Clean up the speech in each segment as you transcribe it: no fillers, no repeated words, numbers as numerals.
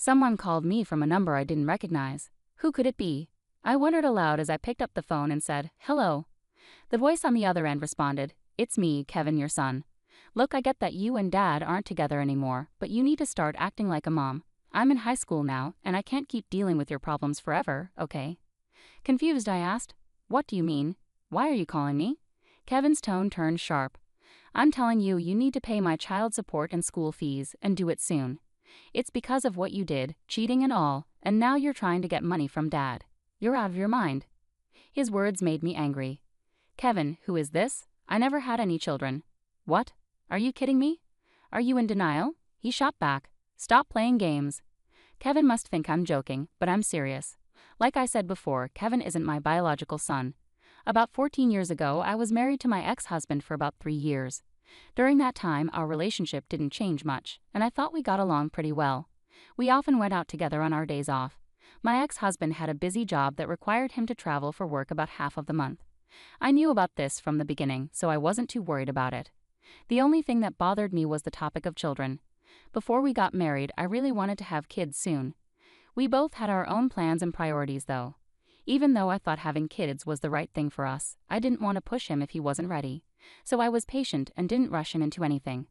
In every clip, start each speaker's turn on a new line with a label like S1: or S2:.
S1: Someone called me from a number I didn't recognize. Who could it be? I wondered aloud as I picked up the phone and said, "Hello." The voice on the other end responded, "It's me, Kevin, your son. Look, I get that you and Dad aren't together anymore, but you need to start acting like a mom. I'm in high school now, and I can't keep dealing with your problems forever, okay?" Confused, I asked, "What do you mean? Why are you calling me?" Kevin's tone turned sharp. "I'm telling you, you need to pay my child support and school fees, and do it soon. It's because of what you did, cheating and all, and now you're trying to get money from Dad. You're out of your mind." His words made me angry. "Kevin, who is this? I never had any children." "What? Are you kidding me? Are you in denial?" He shot back. "Stop playing games." Kevin must think I'm joking, but I'm serious. Like I said before, Kevin isn't my biological son. About 14 years ago, I was married to my ex-husband for about 3 years. During that time, our relationship didn't change much, and I thought we got along pretty well. We often went out together on our days off. My ex-husband had a busy job that required him to travel for work about half of the month. I knew about this from the beginning, so I wasn't too worried about it. The only thing that bothered me was the topic of children. Before we got married, I really wanted to have kids soon. We both had our own plans and priorities though. Even though I thought having kids was the right thing for us, I didn't want to push him if he wasn't ready. So I was patient and didn't rush him into anything.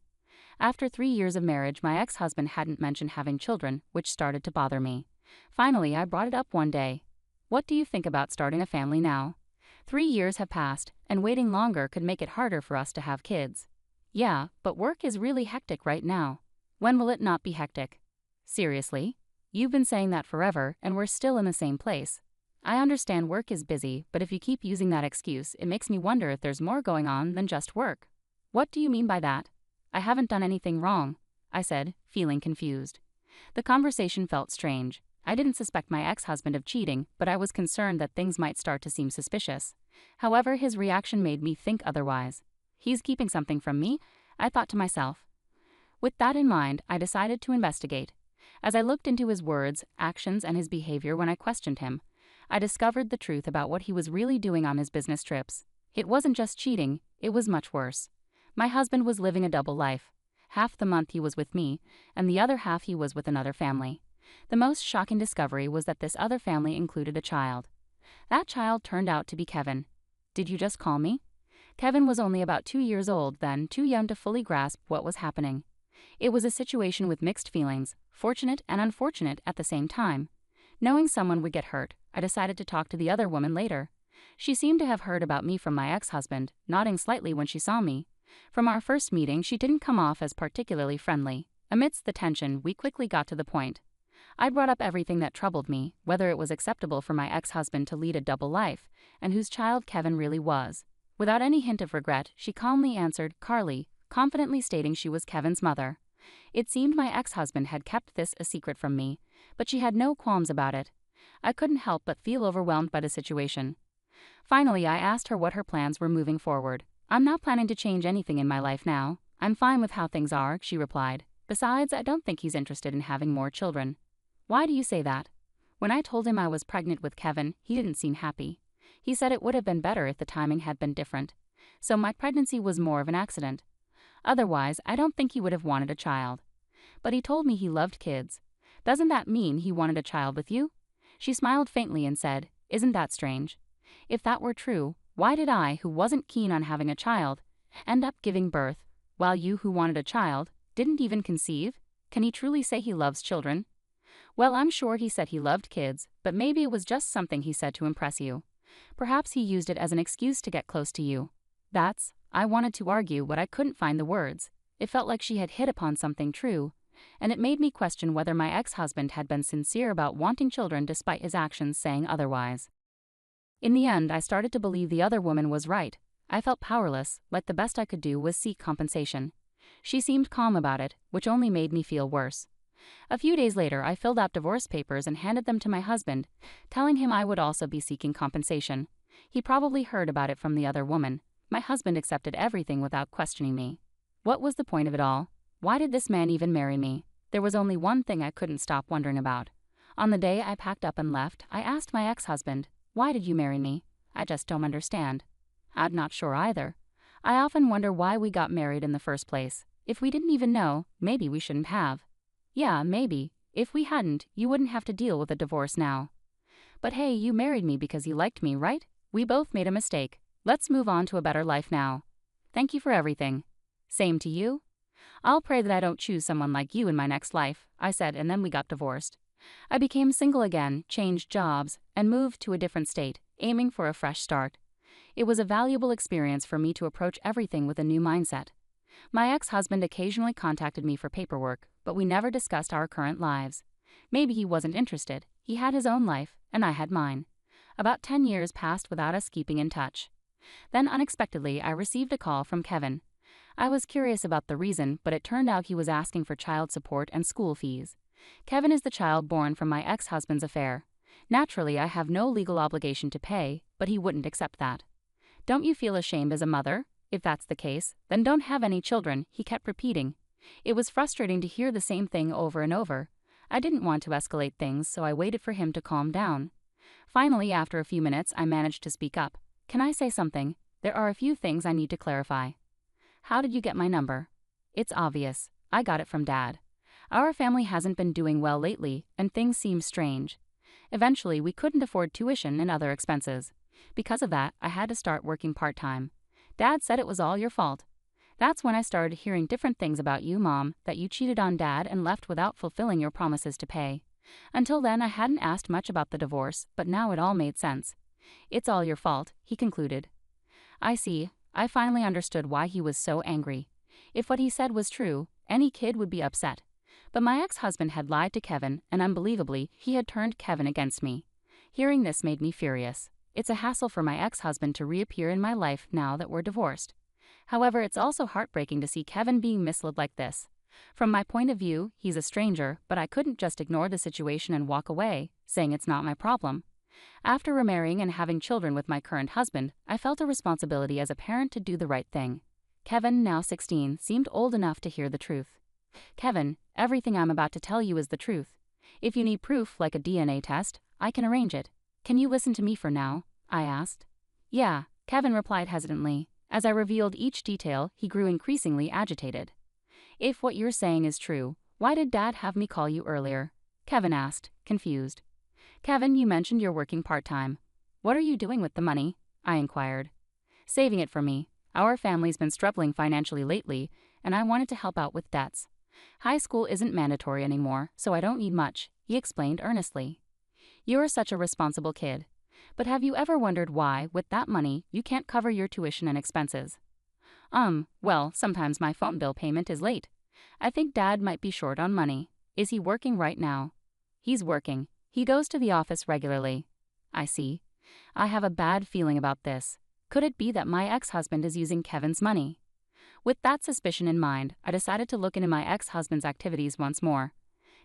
S1: After 3 years of marriage, my ex-husband hadn't mentioned having children, which started to bother me. Finally, I brought it up one day. "What do you think about starting a family now? 3 years have passed, and waiting longer could make it harder for us to have kids." "Yeah, but work is really hectic right now." "When will it not be hectic?" "Seriously? You've been saying that forever, and we're still in the same place." "I understand work is busy, but if you keep using that excuse, it makes me wonder if there's more going on than just work." "What do you mean by that?" "I haven't done anything wrong," I said, feeling confused. The conversation felt strange. I didn't suspect my ex-husband of cheating, but I was concerned that things might start to seem suspicious. However, his reaction made me think otherwise. He's keeping something from me, I thought to myself. With that in mind, I decided to investigate. As I looked into his words, actions, and his behavior when I questioned him, I discovered the truth about what he was really doing on his business trips. It wasn't just cheating, it was much worse. My husband was living a double life. Half the month he was with me, and the other half he was with another family. The most shocking discovery was that this other family included a child. That child turned out to be Kevin. Did you just call me? Kevin was only about 2 years old then, too young to fully grasp what was happening. It was a situation with mixed feelings, fortunate and unfortunate at the same time. Knowing someone would get hurt, I decided to talk to the other woman later. She seemed to have heard about me from my ex-husband, nodding slightly when she saw me. From our first meeting, she didn't come off as particularly friendly. Amidst the tension, we quickly got to the point. I brought up everything that troubled me, whether it was acceptable for my ex-husband to lead a double life, and whose child Kevin really was. Without any hint of regret, she calmly answered, "Carly," confidently stating she was Kevin's mother. It seemed my ex-husband had kept this a secret from me, but she had no qualms about it. I couldn't help but feel overwhelmed by the situation. Finally, I asked her what her plans were moving forward. "I'm not planning to change anything in my life now. I'm fine with how things are," she replied. "Besides, I don't think he's interested in having more children." "Why do you say that?" "When I told him I was pregnant with Kevin, he didn't seem happy. He said it would have been better if the timing had been different. So my pregnancy was more of an accident. Otherwise, I don't think he would have wanted a child. But he told me he loved kids. Doesn't that mean he wanted a child with you?" She smiled faintly and said, "Isn't that strange? If that were true, why did I, who wasn't keen on having a child, end up giving birth, while you, who wanted a child, didn't even conceive? Can he truly say he loves children?" "Well, I'm sure he said he loved kids, but maybe it was just something he said to impress you. Perhaps he used it as an excuse to get close to you." I wanted to argue, but I couldn't find the words. It felt like she had hit upon something true, and it made me question whether my ex-husband had been sincere about wanting children despite his actions saying otherwise. In the end, I started to believe the other woman was right. I felt powerless, like the best I could do was seek compensation. She seemed calm about it, which only made me feel worse. A few days later, I filled out divorce papers and handed them to my husband, telling him I would also be seeking compensation. He probably heard about it from the other woman. My husband accepted everything without questioning me. What was the point of it all? Why did this man even marry me? There was only one thing I couldn't stop wondering about. On the day I packed up and left, I asked my ex-husband, "Why did you marry me? I just don't understand." "I'm not sure either. I often wonder why we got married in the first place. If we didn't even know, maybe we shouldn't have." "Yeah, maybe. If we hadn't, you wouldn't have to deal with a divorce now. But hey, you married me because you liked me, right? We both made a mistake. Let's move on to a better life now. Thank you for everything. Same to you. I'll pray that I don't choose someone like you in my next life, I said, and then we got divorced. I became single again, changed jobs, and moved to a different state, aiming for a fresh start. It was a valuable experience for me to approach everything with a new mindset. My ex-husband occasionally contacted me for paperwork, but we never discussed our current lives. Maybe he wasn't interested. He had his own life, and I had mine. About 10 years passed without us keeping in touch. Then unexpectedly, I received a call from Kevin. I was curious about the reason, but it turned out he was asking for child support and school fees. Kevin is the child born from my ex-husband's affair. Naturally, I have no legal obligation to pay, but he wouldn't accept that. Don't you feel ashamed as a mother? If that's the case, then don't have any children, he kept repeating. It was frustrating to hear the same thing over and over. I didn't want to escalate things, so I waited for him to calm down. Finally, after a few minutes, I managed to speak up. Can I say something? There are a few things I need to clarify. How did you get my number? It's obvious. I got it from Dad. Our family hasn't been doing well lately, and things seem strange. Eventually, we couldn't afford tuition and other expenses. Because of that, I had to start working part-time. Dad said it was all your fault. That's when I started hearing different things about you, Mom, that you cheated on Dad and left without fulfilling your promises to pay. Until then, I hadn't asked much about the divorce, but now it all made sense. It's all your fault, he concluded. I see. I finally understood why he was so angry. If what he said was true, any kid would be upset. But my ex-husband had lied to Kevin, and unbelievably, he had turned Kevin against me. Hearing this made me furious. It's a hassle for my ex-husband to reappear in my life now that we're divorced. However, it's also heartbreaking to see Kevin being misled like this. From my point of view, he's a stranger, but I couldn't just ignore the situation and walk away, saying it's not my problem. After remarrying and having children with my current husband, I felt a responsibility as a parent to do the right thing. Kevin, now 16, seemed old enough to hear the truth. Kevin, everything I'm about to tell you is the truth. If you need proof, like a DNA test, I can arrange it. Can you listen to me for now? I asked. Yeah, Kevin replied hesitantly. As I revealed each detail, he grew increasingly agitated. If what you're saying is true, why did Dad have me call you earlier? Kevin asked, confused. Kevin, you mentioned you're working part-time. What are you doing with the money? I inquired. Saving it for me. Our family's been struggling financially lately, and I wanted to help out with debts. High school isn't mandatory anymore, so I don't need much, he explained earnestly. You're such a responsible kid. But have you ever wondered why, with that money, you can't cover your tuition and expenses? Well, sometimes my phone bill payment is late. I think Dad might be short on money. Is he working right now? He's working. He goes to the office regularly. I see. I have a bad feeling about this. Could it be that my ex-husband is using Kevin's money? With that suspicion in mind, I decided to look into my ex-husband's activities once more.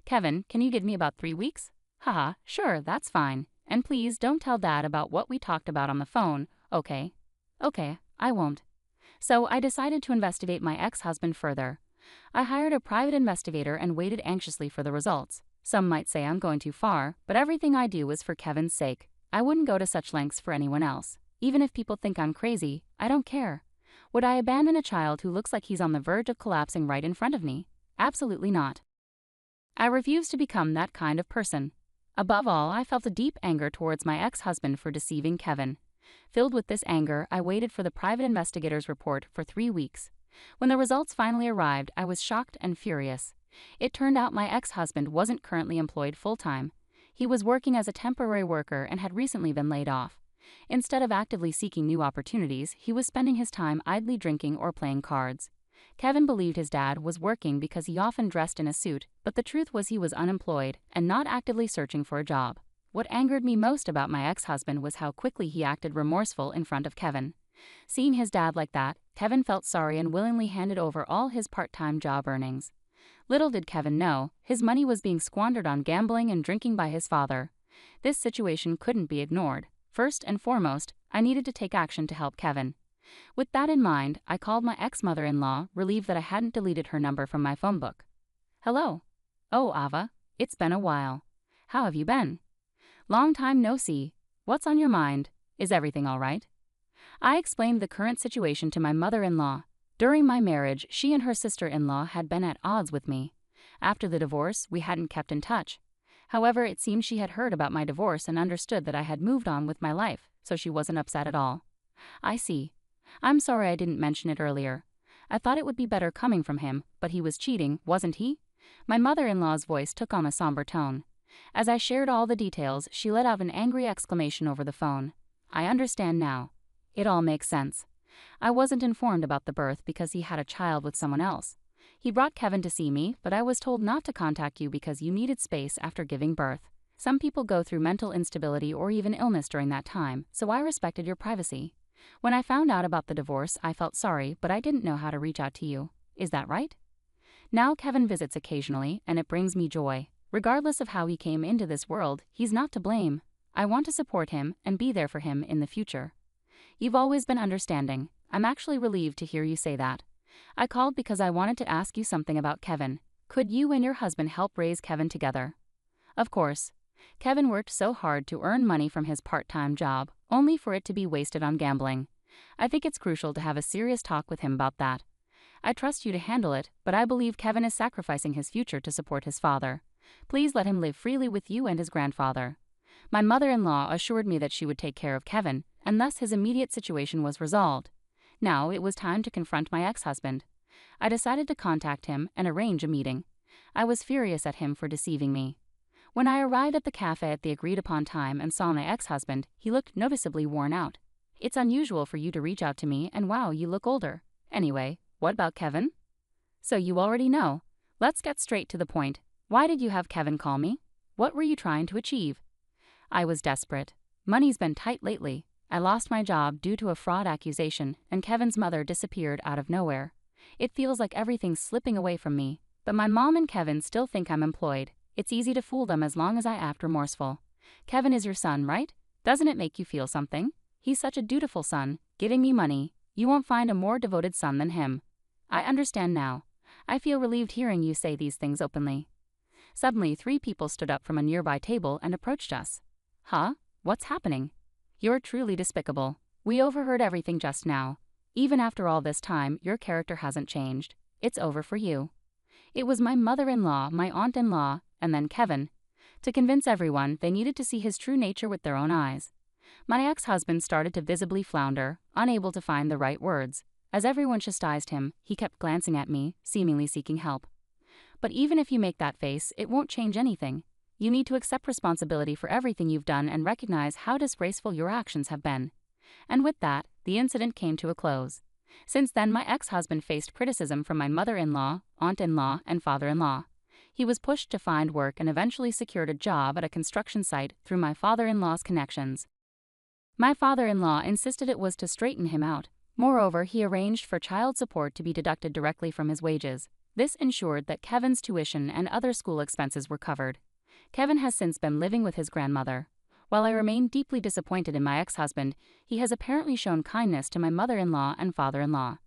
S1: Kevin, can you give me about 3 weeks? Haha, sure, that's fine. And please don't tell Dad about what we talked about on the phone, okay? Okay, I won't. So I decided to investigate my ex-husband further. I hired a private investigator and waited anxiously for the results. Some might say I'm going too far, but everything I do is for Kevin's sake. I wouldn't go to such lengths for anyone else. Even if people think I'm crazy, I don't care. Would I abandon a child who looks like he's on the verge of collapsing right in front of me? Absolutely not. I refuse to become that kind of person. Above all, I felt a deep anger towards my ex-husband for deceiving Kevin. Filled with this anger, I waited for the private investigator's report for 3 weeks. When the results finally arrived, I was shocked and furious. It turned out my ex-husband wasn't currently employed full-time. He was working as a temporary worker and had recently been laid off. Instead of actively seeking new opportunities, he was spending his time idly drinking or playing cards. Kevin believed his dad was working because he often dressed in a suit, but the truth was he was unemployed and not actively searching for a job. What angered me most about my ex-husband was how quickly he acted remorseful in front of Kevin. Seeing his dad like that, Kevin felt sorry and willingly handed over all his part-time job earnings. Little did Kevin know, his money was being squandered on gambling and drinking by his father. This situation couldn't be ignored. First and foremost, I needed to take action to help Kevin. With that in mind, I called my ex-mother-in-law, relieved that I hadn't deleted her number from my phone book. Hello. Oh, Ava. It's been a while. How have you been? Long time no see. What's on your mind? Is everything all right? I explained the current situation to my mother-in-law. During my marriage, she and her sister-in-law had been at odds with me. After the divorce, we hadn't kept in touch. However, it seemed she had heard about my divorce and understood that I had moved on with my life, so she wasn't upset at all. I see. I'm sorry I didn't mention it earlier. I thought it would be better coming from him, but he was cheating, wasn't he? My mother-in-law's voice took on a somber tone. As I shared all the details, she let out an angry exclamation over the phone. I understand now. It all makes sense. I wasn't informed about the birth because he had a child with someone else. He brought Kevin to see me, but I was told not to contact you because you needed space after giving birth. Some people go through mental instability or even illness during that time, so I respected your privacy. When I found out about the divorce, I felt sorry, but I didn't know how to reach out to you. Is that right? Now Kevin visits occasionally, and it brings me joy. Regardless of how he came into this world, he's not to blame. I want to support him and be there for him in the future. You've always been understanding. I'm actually relieved to hear you say that. I called because I wanted to ask you something about Kevin. Could you and your husband help raise Kevin together? Of course. Kevin worked so hard to earn money from his part-time job, only for it to be wasted on gambling. I think it's crucial to have a serious talk with him about that. I trust you to handle it, but I believe Kevin is sacrificing his future to support his father. Please let him live freely with you and his grandfather. My mother-in-law assured me that she would take care of Kevin, and thus his immediate situation was resolved. Now it was time to confront my ex-husband. I decided to contact him and arrange a meeting. I was furious at him for deceiving me. When I arrived at the cafe at the agreed-upon time and saw my ex-husband, he looked noticeably worn out. It's unusual for you to reach out to me, and wow, you look older. Anyway, what about Kevin? So you already know. Let's get straight to the point. Why did you have Kevin call me? What were you trying to achieve? I was desperate. Money's been tight lately. I lost my job due to a fraud accusation, and Kevin's mother disappeared out of nowhere. It feels like everything's slipping away from me, but my mom and Kevin still think I'm employed. It's easy to fool them as long as I act remorseful. Kevin is your son, right? Doesn't it make you feel something? He's such a dutiful son, giving me money. You won't find a more devoted son than him. I understand now. I feel relieved hearing you say these things openly. Suddenly, 3 people stood up from a nearby table and approached us. Huh? What's happening? You're truly despicable. We overheard everything just now. Even after all this time, your character hasn't changed. It's over for you. It was my mother-in-law, my aunt-in-law, and then Kevin. To convince everyone, they needed to see his true nature with their own eyes. My ex-husband started to visibly flounder, unable to find the right words. As everyone chastised him, he kept glancing at me, seemingly seeking help. But even if you make that face, it won't change anything. You need to accept responsibility for everything you've done and recognize how disgraceful your actions have been. And with that, the incident came to a close. Since then, my ex-husband faced criticism from my mother-in-law, aunt-in-law, and father-in-law. He was pushed to find work and eventually secured a job at a construction site through my father-in-law's connections. My father-in-law insisted it was to straighten him out. Moreover, he arranged for child support to be deducted directly from his wages. This ensured that Kevin's tuition and other school expenses were covered. Kevin has since been living with his grandmother. While I remain deeply disappointed in my ex-husband, he has apparently shown kindness to my mother-in-law and father-in-law.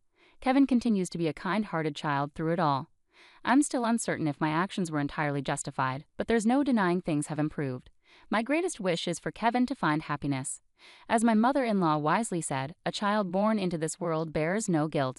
S1: Kevin continues to be a kind-hearted child through it all. I'm still uncertain if my actions were entirely justified, but there's no denying things have improved. My greatest wish is for Kevin to find happiness. As my mother-in-law wisely said, a child born into this world bears no guilt.